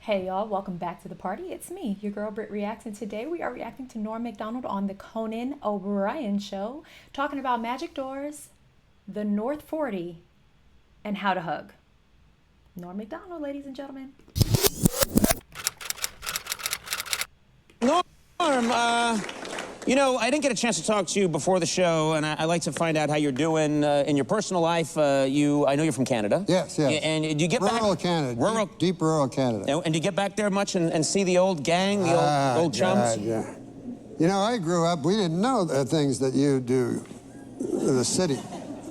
Hey y'all, welcome back to the party. It's me, your girl BrittReacts, and today we are reacting to Norm Macdonald on the Conan O'Brien show, talking about magic doors, the North 40, and how to hug. Norm Macdonald, ladies and gentlemen. Norm, you know, I didn't get a chance to talk to you before the show, and I like to find out how you're doing in your personal life. I know you're from Canada. Yes. And do you get back? Rural Canada. Deep rural Canada. And do you get back there much and see the old gang, the old chums? God, yeah. You know, I grew up, we didn't know the things that you do in the city.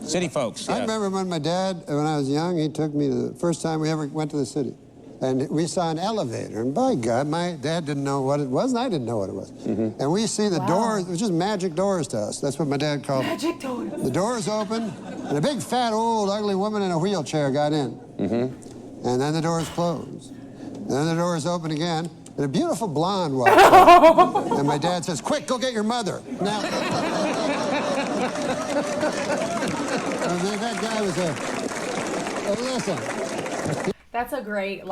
City folks, I remember when my dad, when I was young, he took me to the first time we ever went to the city. And we saw an elevator, and by God, my dad didn't know what it was, and I didn't know what it was. Mm-hmm. And we see the doors, it was just magic doors to us. That's what my dad called magic doors. The doors open, and a big, fat, old, ugly woman in a wheelchair got in. Mm-hmm. And then the doors closed. And then the doors open again, and a beautiful blonde walked in. And my dad says, "Quick, go get your mother." Now, that guy was listen. That's a great,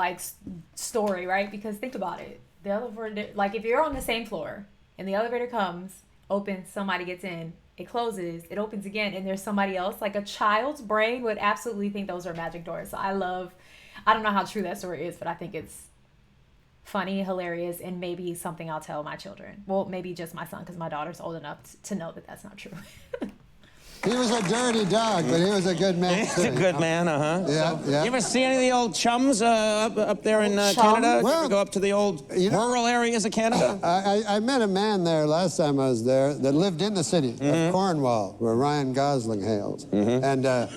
story, right? Because think about it. The elevator, if you're on the same floor and the elevator comes, opens, somebody gets in, it closes, it opens again, and there's somebody else, a child's brain would absolutely think those are magic doors. So I don't know how true that story is, but I think it's funny, hilarious, and maybe something I'll tell my children. Well, maybe just my son, because my daughter's old enough to know that that's not true. He was a dirty dog, but he was a good man. He's a good man, Yeah. You ever see any of the old chums up there in Canada? Well, you ever go up to the old rural areas of Canada? I met a man there last time I was there that lived in the city of Cornwall, where Ryan Gosling hails. And, well,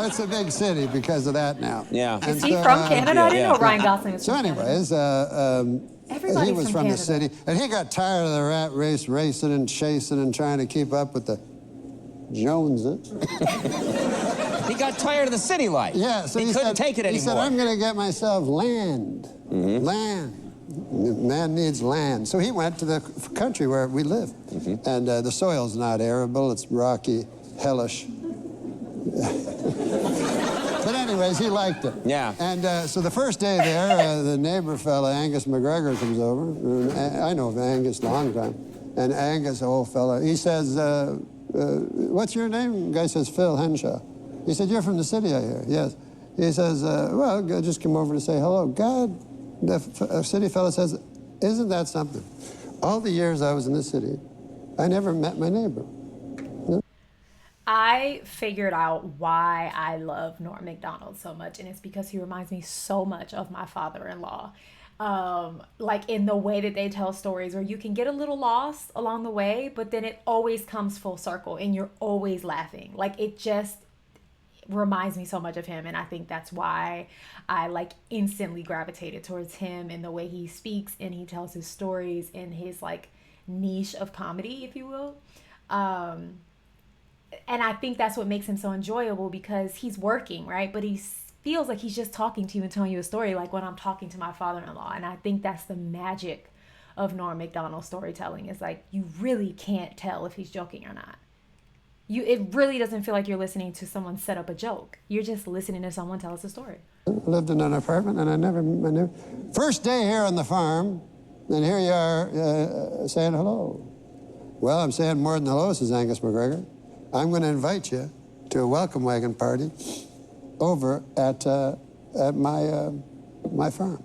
it's a big city because of that now. Yeah. Is he from Canada? I didn't know Ryan Gosling was from Canada. So anyways, he was from Canada. the city, and he got tired of the rat race, racing and chasing and trying to keep up with the Joneses. He got tired of the city life. Yeah, so he couldn't take it anymore. He said, "I'm going to get myself land. Land. Man needs land." So he went to the country where we live. And the soil's not arable, it's rocky, hellish. But anyways, he liked it. Yeah. And so the first day there, the neighbor fella, Angus McGregor, comes over. I know Angus a long time. And Angus, old fella, he says, "What's your name?" The guy says, "Phil Henshaw." He said, "You're from the city, I hear." "Yes." He says, "Well, I just come over to say hello." God, the city fella says, "Isn't that something? All the years I was in the city, I never met my neighbor." I figured out why I love Norm Macdonald so much, and it's because he reminds me so much of my father-in-law. In the way that they tell stories, where you can get a little lost along the way, but then it always comes full circle and you're always laughing. It just reminds me so much of him, and I think that's why I instantly gravitated towards him and the way he speaks and he tells his stories in his niche of comedy, if you will. And I think that's what makes him so enjoyable, because he's working, right? But he feels like he's just talking to you and telling you a story, like when I'm talking to my father-in-law. And I think that's the magic of Norm Macdonald's storytelling, is you really can't tell if he's joking or not. It really doesn't feel like you're listening to someone set up a joke. You're just listening to someone tell us a story. I lived in an apartment, and I never... First day here on the farm, and here you are saying hello. "Well, I'm saying more than hello," says Angus McGregor. "I'm going to invite you to a Welcome Wagon party over at my farm."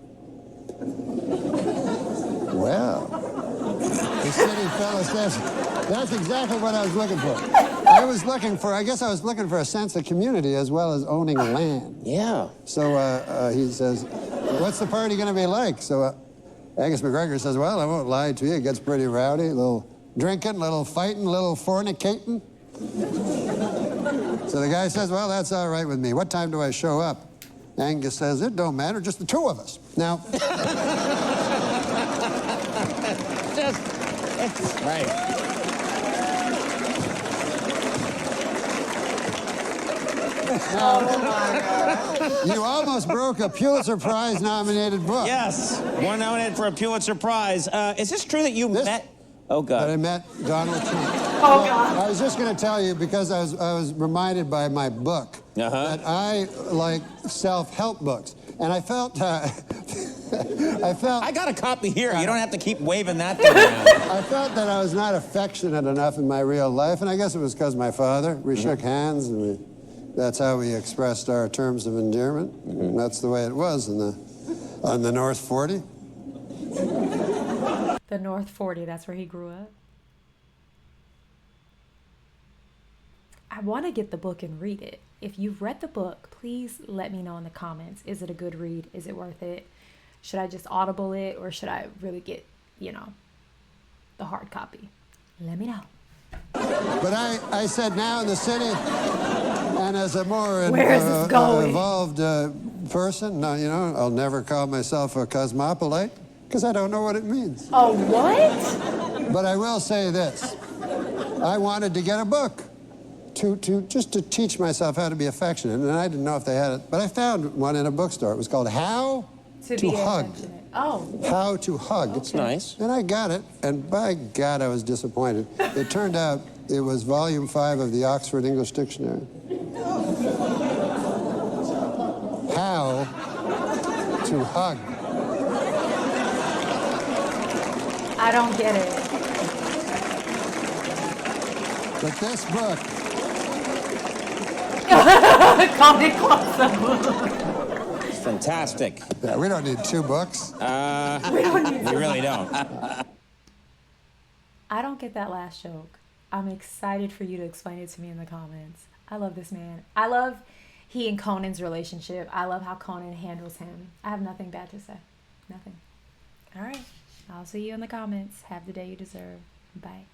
Well, the city fella says, "That's exactly what I was looking for." I guess I was looking for a sense of community as well as owning land. Yeah. So he says, "What's the party going to be like?" So Angus McGregor says, "Well, I won't lie to you, it gets pretty rowdy. A little drinking, a little fighting, a little fornicating." So the guy says, "Well, that's all right with me. What time do I show up?" Angus says, "It don't matter, just the two of us." Now... Right. Now, oh my God. You almost broke a Pulitzer Prize nominated book. Yes, one nominated for a Pulitzer Prize. Is this true that you met... Oh, God. That I met Donald Trump. Oh, God. I was just going to tell you, because I was reminded by my book that I like self-help books. And I felt, I got a copy here. You don't have to keep waving that thing around. I felt that I was not affectionate enough in my real life, and I guess it was because my father. We shook hands, and that's how we expressed our terms of endearment. That's the way it was on the North 40. The North 40, that's where he grew up. I want to get the book and read it. If you've read the book, please let me know in the comments. Is it a good read? Is it worth it? Should I just audible it, or should I really get, the hard copy? Let me know. But I said now in the city, and as a more Where is this going? evolved person, I'll never call myself a cosmopolite, because I don't know what it means. Oh, what? But I will say this. I wanted to get a book just to teach myself how to be affectionate, and I didn't know if they had it. But I found one in a bookstore. It was called How to Hug. Oh. How to Hug. That's nice. And I got it, and by God, I was disappointed. It turned out it was volume 5 of the Oxford English Dictionary. How to Hug. I don't get it. But this book... Come it closer. It's fantastic. Yeah, we don't need 2 books. We really don't. I don't get that last joke. I'm excited for you to explain it to me in the comments. I love this man. I love he and Conan's relationship. I love how Conan handles him. I have nothing bad to say. Nothing. All right. I'll see you in the comments. Have the day you deserve. Bye.